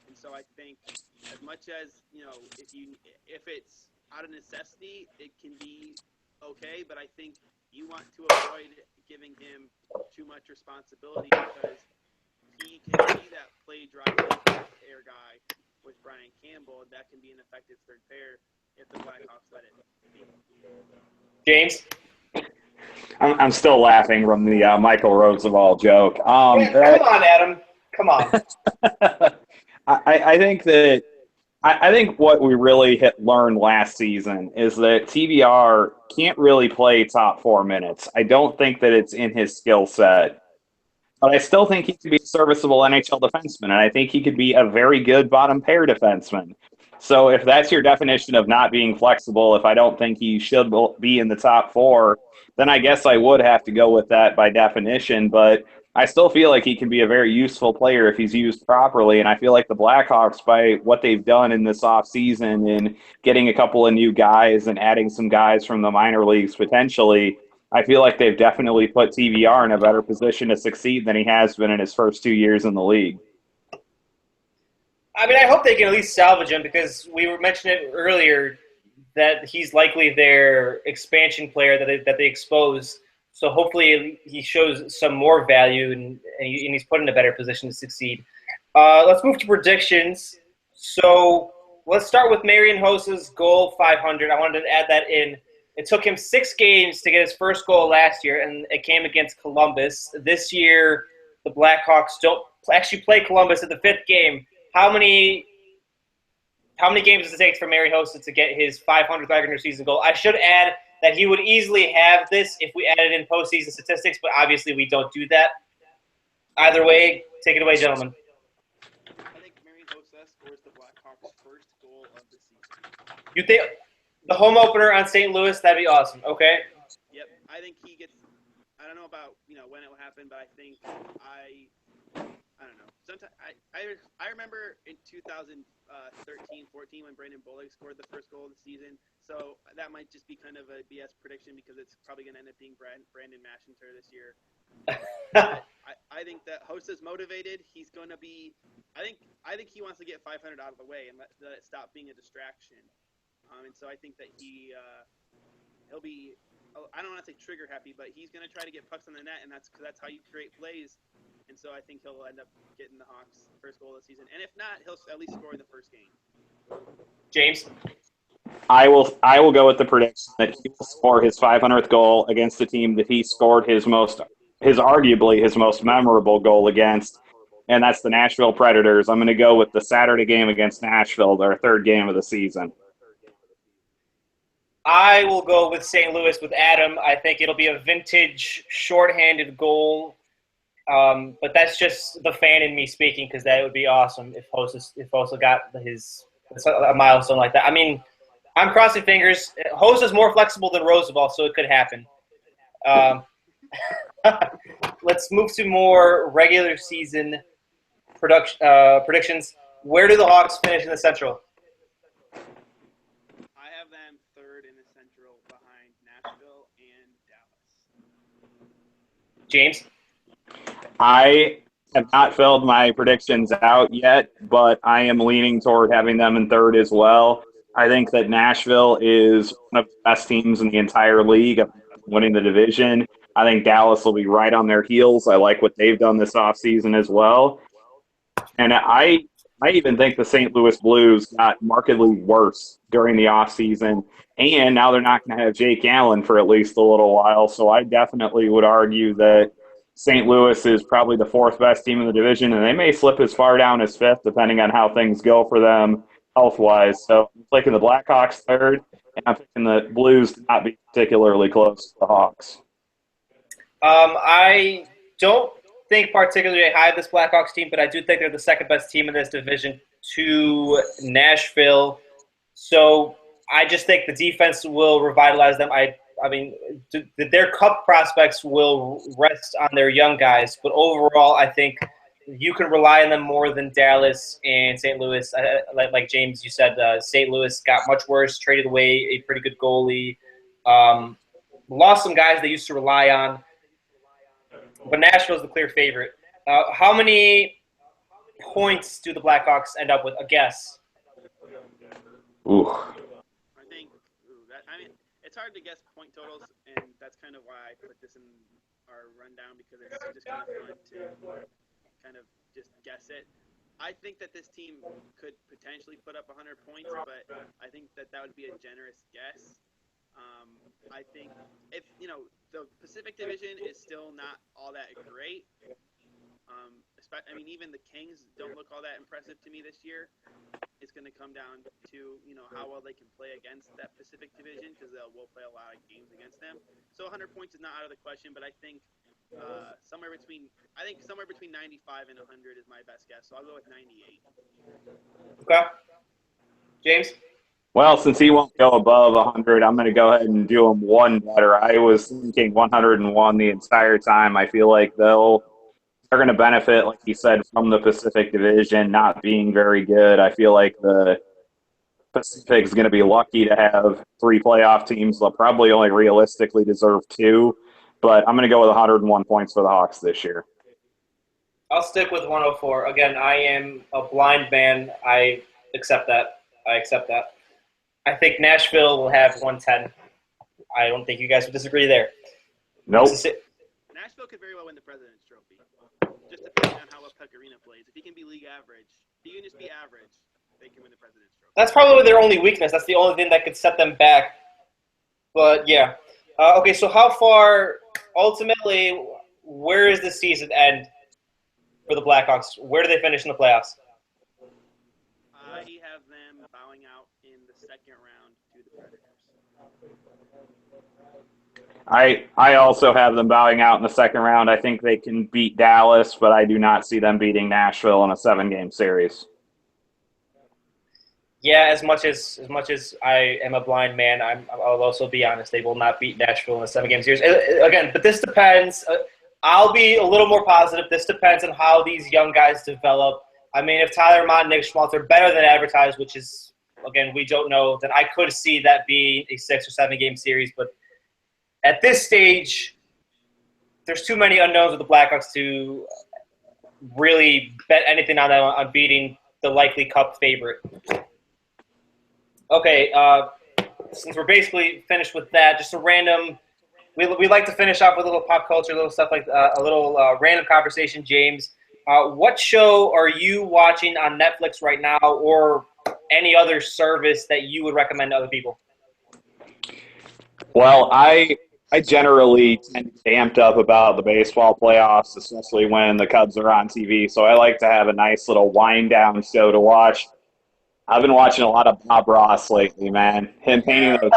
And so I think as much as, if it's out of necessity, it can be okay, but I think you want to avoid giving him too much responsibility because he can be that play driving pair guy with Brian Campbell, and that can be an effective third pair if the Blackhawks let it be. James? I'm still laughing from the Michael Roosevelt joke. Come on, Adam. Come on. I think what we really learned last season is that TVR can't really play top 4 minutes. I don't think that it's in his skill set. But I still think he could be a serviceable NHL defenseman, and I think he could be a very good bottom pair defenseman. So if that's your definition of not being flexible, if I don't think he should be in the top 4, then I guess I would have to go with that by definition. But I still feel like he can be a very useful player if he's used properly. And I feel like the Blackhawks, by what they've done in this offseason in getting a couple of new guys and adding some guys from the minor leagues potentially, I feel like they've definitely put TVR in a better position to succeed than he has been in his first 2 years in the league. I hope they can at least salvage him because we were mentioning it earlier that he's likely their expansion player that they exposed. So hopefully he shows some more value and he's put in a better position to succeed. Let's move to predictions. So let's start with Marian Hossa's goal 500. I wanted to add that in. It took him 6 games to get his first goal last year, and it came against Columbus. This year, the Blackhawks don't actually play Columbus at the 5th game. How many how many games does it take for Mary Hossa to get his 500th regular season goal? I should add that he would easily have this if we added in postseason statistics, but obviously we don't do that. Either way, take it away, gentlemen. I think Marion Hossa scores the Blackhawks' first goal of the season. You think the home opener on St. Louis? That'd be awesome. Okay. Yep, I think he gets. I don't know about when it will happen, but I think I don't know. Sometimes I remember in 2013-14 when Brandon Bollig scored the first goal of the season. So that might just be kind of a BS prediction because it's probably going to end up being Brandon Mashinter this year. I think that Hossa's motivated. He's going to be. I think he wants to get 500 out of the way and let it stop being a distraction. And so I think that he'll be. I don't want to say trigger happy, but he's going to try to get pucks on the net, and that's how you create plays. And so I think he'll end up getting the Hawks' first goal of the season. And if not, he'll at least score in the first game. James? I will go with the prediction that he will score his 500th goal against the team that he scored his arguably his most memorable goal against, and that's the Nashville Predators. I'm going to go with the Saturday game against Nashville, their third game of the season. I will go with St. Louis with Adam. I think it'll be a vintage shorthanded goal. But that's just the fan in me speaking, because that would be awesome if Hossa got a milestone like that. I mean, I'm crossing fingers. Hossa's more flexible than Roosevelt, so it could happen. Let's move to more regular season predictions. Where do the Hawks finish in the Central? I have them third in the Central behind Nashville and Dallas. James? I have not filled my predictions out yet, but I am leaning toward having them in third as well. I think that Nashville is one of the best teams in the entire league, winning the division. I think Dallas will be right on their heels. I like what they've done this offseason as well. And I even think the St. Louis Blues got markedly worse during the offseason, and now they're not going to have Jake Allen for at least a little while. So I definitely would argue that St. Louis is probably the fourth best team in the division, and they may slip as far down as fifth depending on how things go for them health-wise. So I'm picking the Blackhawks third, and I'm picking the Blues to not be particularly close to the Hawks. I don't think particularly high of this Blackhawks team, but I do think they're the second best team in this division to Nashville. So I just think the defense will revitalize them. I mean, their cup prospects will rest on their young guys, but overall, I think you can rely on them more than Dallas and St. Louis. Like James, you said, St. Louis got much worse, traded away a pretty good goalie, lost some guys they used to rely on, but Nashville's the clear favorite. How many points do the Blackhawks end up with? A guess. Ooh. It's hard to guess point totals, and that's kind of why I put this in our rundown, because it's just kind of fun to kind of just guess it. I think that this team could potentially put up 100 points, but I think that would be a generous guess. I think if the Pacific Division is still not all that great. I mean, even the Kings don't look all that impressive to me this year. It's going to come down to how well they can play against that Pacific Division, because we'll play a lot of games against them. So 100 points is not out of the question, but I think somewhere between 95 and 100 is my best guess. So I'll go with 98. Okay, James. Well, since he won't go above 100, I'm going to go ahead and do him one better. I was thinking 101 the entire time. I feel like they're going to benefit, like you said, from the Pacific Division not being very good. I feel like the Pacific is going to be lucky to have 3 playoff teams. They'll probably only realistically deserve 2, but I'm going to go with 101 points for the Hawks this year. I'll stick with 104. Again, I am a blind man. I accept that. I think Nashville will have 110. I don't think you guys would disagree there. Nope. Nashville could very well win the President's Trophy. Just depending on how well Pecorino plays. If he can be league average, if he can just be average, they can win the President's Trophy. That's probably their only weakness. That's the only thing that could set them back. But, yeah. Okay, so how far, ultimately, where is the season end for the Blackhawks? Where do they finish in the playoffs? I have have them bowing out in the second round to the Predators. I also have them bowing out in the second round. I think they can beat Dallas, but I do not see them beating Nashville in a 7-game series. Yeah, as much as I am a blind man, I'll also be honest. They will not beat Nashville in a 7-game series again. But this depends. I'll be a little more positive. This depends on how these young guys develop. I mean, if Tyler Mott and Nick Schmaltz are better than advertised, which is again we don't know, then I could see that being a 6 or 7-game series. But at this stage, there's too many unknowns with the Blackhawks to really bet anything on them on beating the likely Cup favorite. Okay, since we're basically finished with that, just a random. We like to finish off with a little pop culture, little stuff like a little random conversation. James, what show are you watching on Netflix right now, or any other service that you would recommend to other people? Well, I generally tend to be amped up about the baseball playoffs, especially when the Cubs are on TV. So I like to have a nice little wind down show to watch. I've been watching a lot of Bob Ross lately, man. Him painting those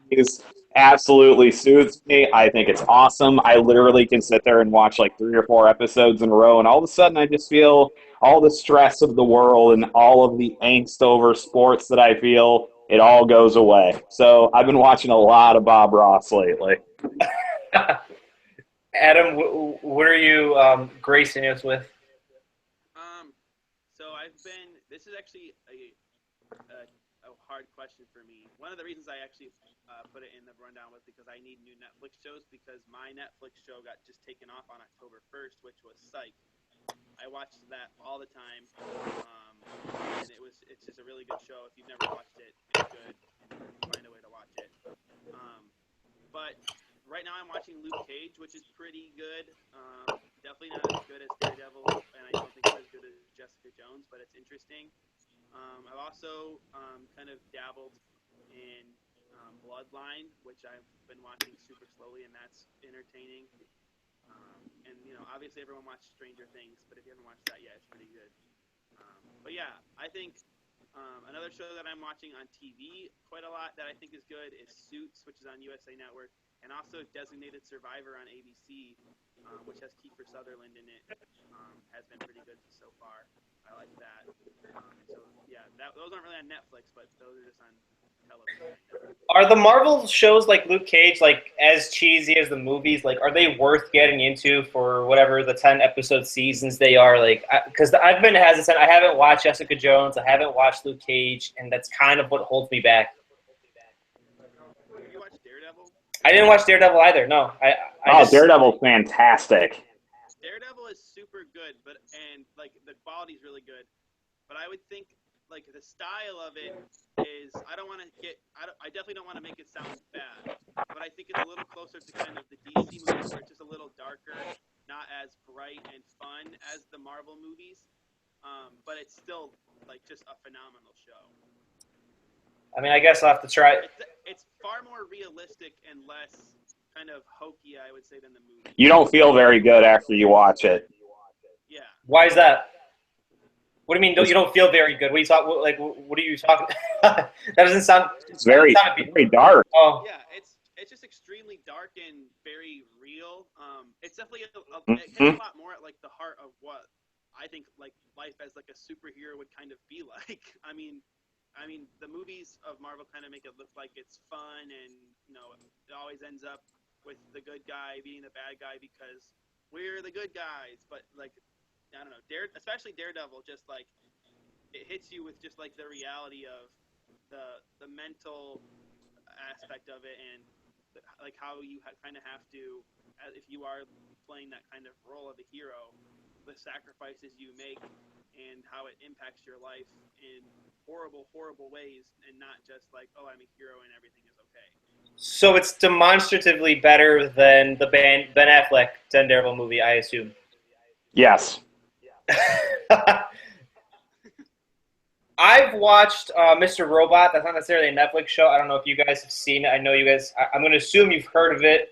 trees absolutely soothes me. I think it's awesome. I literally can sit there and watch like 3 or 4 episodes in a row, and all of a sudden I just feel all the stress of the world and all of the angst over sports that I feel, it all goes away. So I've been watching a lot of Bob Ross lately. Adam, what are you gracing us with? So I've been. This is actually a hard question for me. One of the reasons I actually put it in the rundown was because I need new Netflix shows because my Netflix show got just taken off on October 1st, which was Psych. I watched that all the time, and it's just a really good show. If you've never watched it, it's good. Find a way to watch it. But right now I'm watching Luke Cage, which is pretty good. Definitely not as good as Daredevil, and I don't think it's as good as Jessica Jones, but it's interesting. I've also kind of dabbled in Bloodline, which I've been watching super slowly, and that's entertaining. And, obviously everyone watched Stranger Things, but if you haven't watched that yet, it's pretty good. But yeah, I think another show that I'm watching on TV quite a lot that I think is good is Suits, which is on USA Network, and also Designated Survivor on ABC, which has Kiefer Sutherland in it, has been pretty good so far. I like that. So yeah, those aren't really on Netflix, but those are just on television. Are the Marvel shows like Luke Cage, like as cheesy as the movies, like are they worth getting into for whatever the 10-episode seasons they are? Like, because I've been hesitant. I haven't watched Jessica Jones. I haven't watched Luke Cage, and that's kind of what holds me back. Have you watched Daredevil? I didn't watch Daredevil either. No, Daredevil's fantastic. Daredevil is super good, and the quality's really good. But I would think like the style of it is I definitely don't want to make it sound bad, but I think it's a little closer to kind of the DC movies where it's just a little darker, not as bright and fun as the Marvel movies. But it's still like just a phenomenal show. I mean, I guess I'll have to try. It's far more realistic and less kind of hokey, I would say, than the movie. You don't feel very good after you watch it. Yeah. Why is that? What do you mean? You don't feel very good? What are you talking? Like, what are you talking? That doesn't sound. It's very dark. Oh. Yeah, it's just extremely dark and very real. It's definitely it hits a lot more at like the heart of what I think like life as like a superhero would kind of be like. I mean, the movies of Marvel kind of make it look like it's fun, and it always ends up with the good guy beating the bad guy because we're the good guys. But like, I don't know, especially Daredevil, just like it hits you with just like the reality of the mental aspect of it, and like how you kind of have to, if you are playing that kind of role of a hero, the sacrifices you make and how it impacts your life in horrible ways, and not just like, oh, I'm a hero and everything is okay. So it's demonstratively better than the Ben Affleck Daredevil movie, I assume. Yes. I've watched Mr. Robot. That's not necessarily a Netflix show. I don't know if you guys have seen it. I know you guys. I'm going to assume you've heard of it.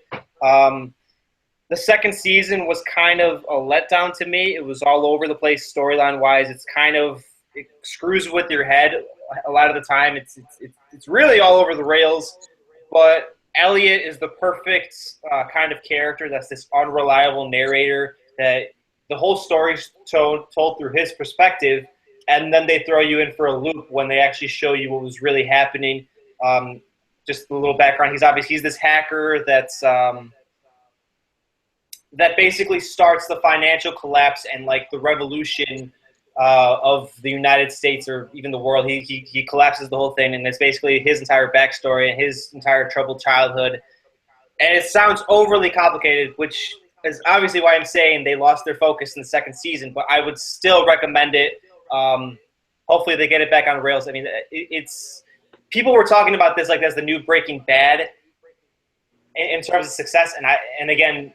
The second season was kind of a letdown to me. It was all over the place storyline-wise. It's kind of it screws with your head a lot of the time. It's really all over the rails. But Elliot is the perfect kind of character. That's this unreliable narrator that the whole story's told through his perspective, and then they throw you in for a loop when they actually show you what was really happening. Just a little background: he's this hacker that basically starts the financial collapse and like the revolution of the United States or even the world. He collapses the whole thing, and it's basically his entire backstory and his entire troubled childhood. And it sounds overly complicated, which is obviously why I'm saying they lost their focus in the second season, but I would still recommend it. Hopefully they get it back on rails. I mean, it's people were talking about this like as the new Breaking Bad in terms of success, and again,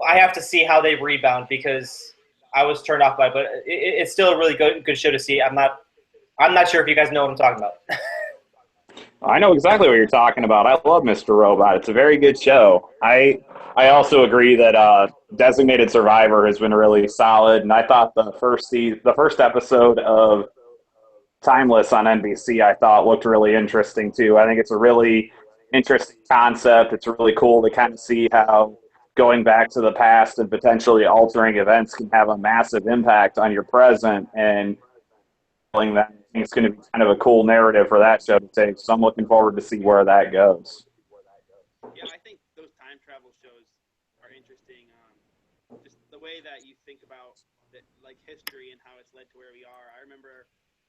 I have to see how they rebound because I was turned off by it, but it's still a really good show to see. I'm not sure if you guys know what I'm talking about. I know exactly what you're talking about. I love Mr. Robot. It's a very good show. I also agree that Designated Survivor has been really solid, and I thought the first episode of Timeless on NBC I thought looked really interesting too. I think it's a really interesting concept. It's really cool to kind of see how going back to the past and potentially altering events can have a massive impact on your present, and feeling that I think it's going to be kind of a cool narrative for that show to take. So I'm looking forward to see where that goes. Yeah, I think those time travel shows are interesting. Just the way that you think about like history and how it's led to where we are. I remember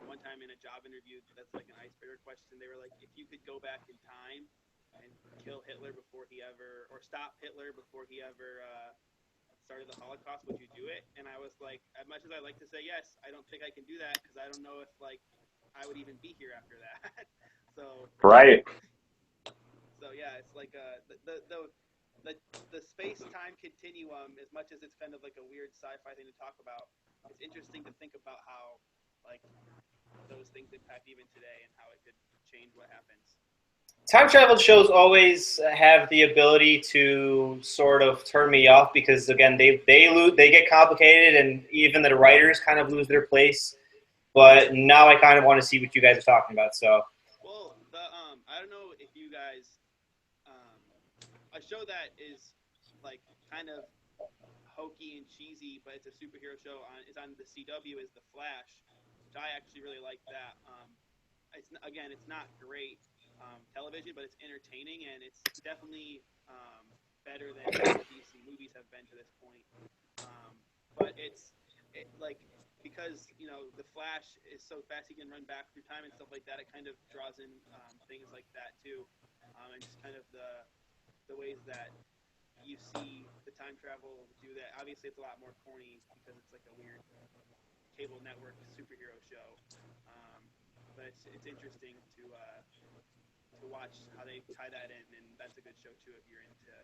one time in a job interview, that's like an icebreaker question. They were like, if you could go back in time and kill Hitler before he ever, or stop Hitler before he ever started the Holocaust, would you do it? And I was like, as much as I like to say yes, I don't think I can do that because I don't know if like I would even be here after that. So Right. So yeah, it's like the space-time continuum. As much as it's kind of like a weird sci-fi thing to talk about, it's interesting to think about how like those things impact even today and how it could change what happens. Time travel shows always have the ability to sort of turn me off because again they get complicated and even the writers kind of lose their place. But now I kind of want to see what you guys are talking about. So well, I don't know if you guys a show that is like kind of hokey and cheesy, but it's a superhero show is on the CW is The Flash, which I actually really like that. It's not great television, but it's entertaining and it's definitely better than the DC movies have been to this point. But because the Flash is so fast, he can run back through time and stuff like that. It kind of draws in things like that too, and just kind of the ways that you see the time travel do that. Obviously, it's a lot more corny because it's like a weird cable network superhero show, but it's interesting to watch how they tie that in, and that's a good show too if you're into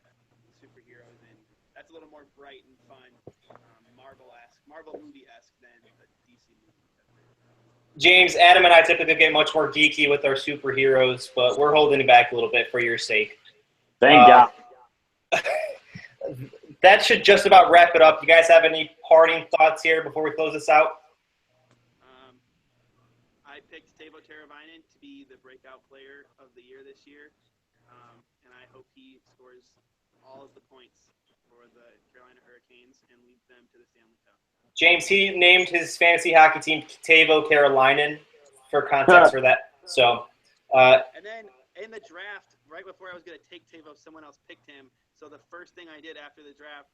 superheroes, and that's a little more bright and fun, Marvel movie-esque than the DC movies. James, Adam, and I typically get much more geeky with our superheroes, but we're holding it back a little bit for your sake. Thank God. That should just about wrap it up. You guys have any parting thoughts here before we close this out? I picked Teuvo Teravainen to be the breakout player of the year this year, and I hope he scores all of the points for the Carolina Hurricanes and leads them to the Stanley Cup. James, he named his fantasy hockey team Teuvo Carolinen for context for that. So, and then in the draft, right before I was going to take Teuvo, someone else picked him. So the first thing I did after the draft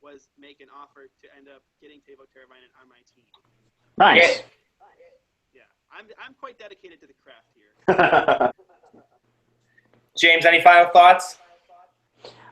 was make an offer to end up getting Teuvo Teravainen on my team. Nice. Yeah, I'm quite dedicated to the craft here. James, any final thoughts?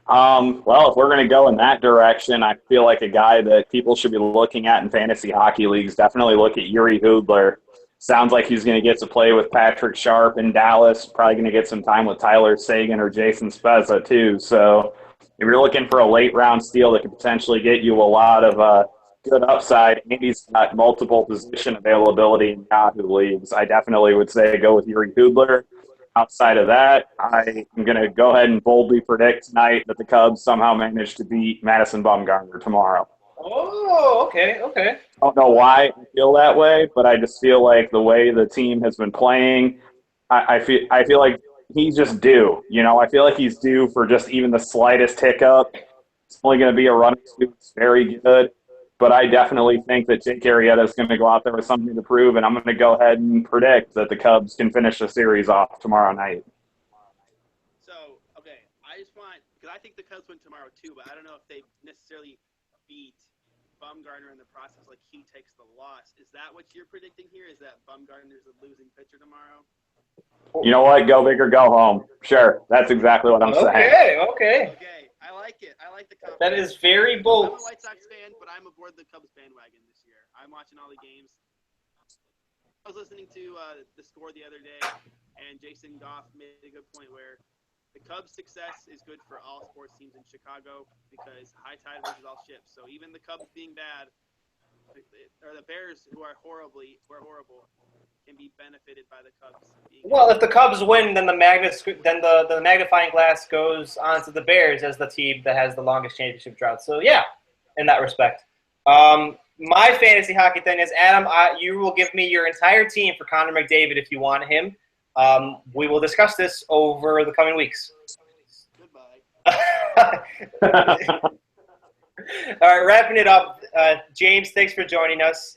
Well, if we're going to go in that direction, I feel like a guy that people should be looking at in fantasy hockey leagues, definitely look at Yuri Hudler. Sounds like he's going to get to play with Patrick Sharp in Dallas, probably going to get some time with Tyler Seguin or Jason Spezza too. So if you're looking for a late-round steal that could potentially get you a lot of good upside, and he's got multiple position availability in Yahoo leagues, I definitely would say go with Yuri Hudler. Outside of that, I am going to go ahead and boldly predict tonight that the Cubs somehow manage to beat Madison Bumgarner tomorrow. Oh, okay. I don't know why I feel that way, but I just feel like the way the team has been playing, I feel like he's just due. I feel like he's due for just even the slightest hiccup. It's only going to be a run or two. It's very good, but I definitely think that Jake Arrieta is going to go out there with something to prove, and I'm going to go ahead and predict that the Cubs can finish the series off tomorrow night. So, okay, I just want because I think the Cubs win tomorrow too, but I don't know if they necessarily beat Bumgarner in the process. Like he takes the loss. Is that what you're predicting here? Is that Bumgarner's a losing pitcher tomorrow? You know what? Go big or go home. Sure, that's exactly what I'm saying. Okay. Okay, I like it. I like the confidence. That is very bold. I'm a White Sox fan, but I'm aboard the Cubs bandwagon this year. I'm watching all the games. I was listening to the score the other day, and Jason Goff made a good point where the Cubs' success is good for all sports teams in Chicago because high tide raises all ships. So even the Cubs being bad, or the Bears who are horrible, can be benefited by the Cubs. Well, if the Cubs win, then the magnifying glass goes onto the Bears as the team that has the longest championship drought. So yeah, in that respect. My fantasy hockey thing is, Adam, you will give me your entire team for Connor McDavid if you want him. We will discuss this over the coming weeks. Goodbye. All right, wrapping it up. James, thanks for joining us.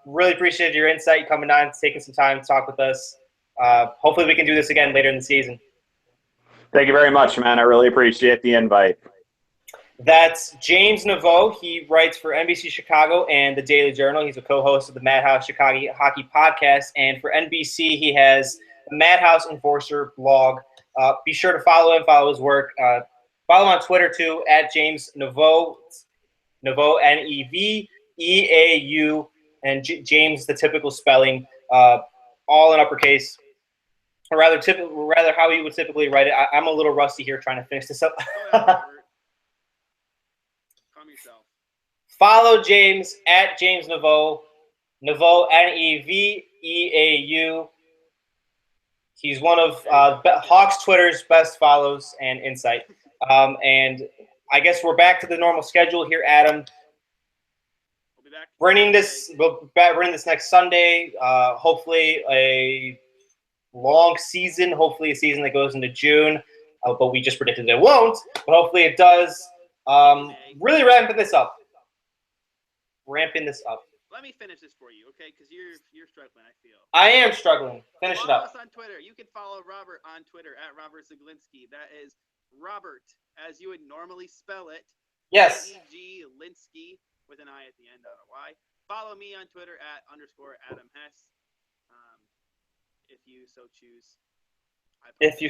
Really appreciate your insight coming on, taking some time to talk with us. Hopefully we can do this again later in the season. Thank you very much, man. I really appreciate the invite. That's James Naveau. He writes for NBC Chicago and the Daily Journal. He's a co-host of the Madhouse Chicago Hockey Podcast. And for NBC, he has the Madhouse Enforcer blog. Be sure to follow him, follow his work. Follow him on Twitter, too, at James Naveau. Naveau, Neveau, and James, the typical spelling, all in uppercase. Or rather how he would typically write it. I'm a little rusty here trying to finish this up. Calm yourself. Follow James at James Naveau. Naveau, Neveau. He's one of Hawks Twitter's best follows and insight. And I guess we're back to the normal schedule here, Adam. We'll be back. Running this next Sunday. Hopefully a long season. Hopefully a season that goes into June. But we just predicted it won't. But hopefully it does. Really ramping this up. Let me finish this for you, okay? Because you're struggling, I feel. I am struggling. Finish it up. Follow us on Twitter. You can follow Robert on Twitter at Robert Zaglinski. That is Robert, as you would normally spell it. Yes. E-G Linsky with an I at the end, not a Y. Follow me on Twitter at _Adam Hess. If you so choose. I post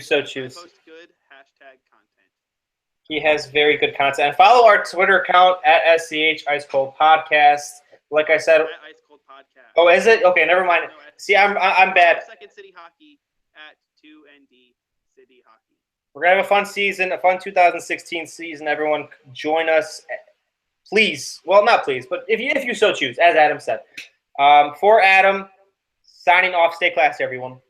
good #content. He has very good content. And follow our Twitter account at SCH Ice Cold Podcast. Like I said, Ice Cold Podcast. Oh, is it? Okay, never mind. No, See, I'm bad. Second City Hockey at 2ND City Hockey. We're gonna have a fun season, a fun 2016 season. Everyone, join us, please. Well, not please, but if you so choose, as Adam said. For Adam, signing off. Stay classy, everyone.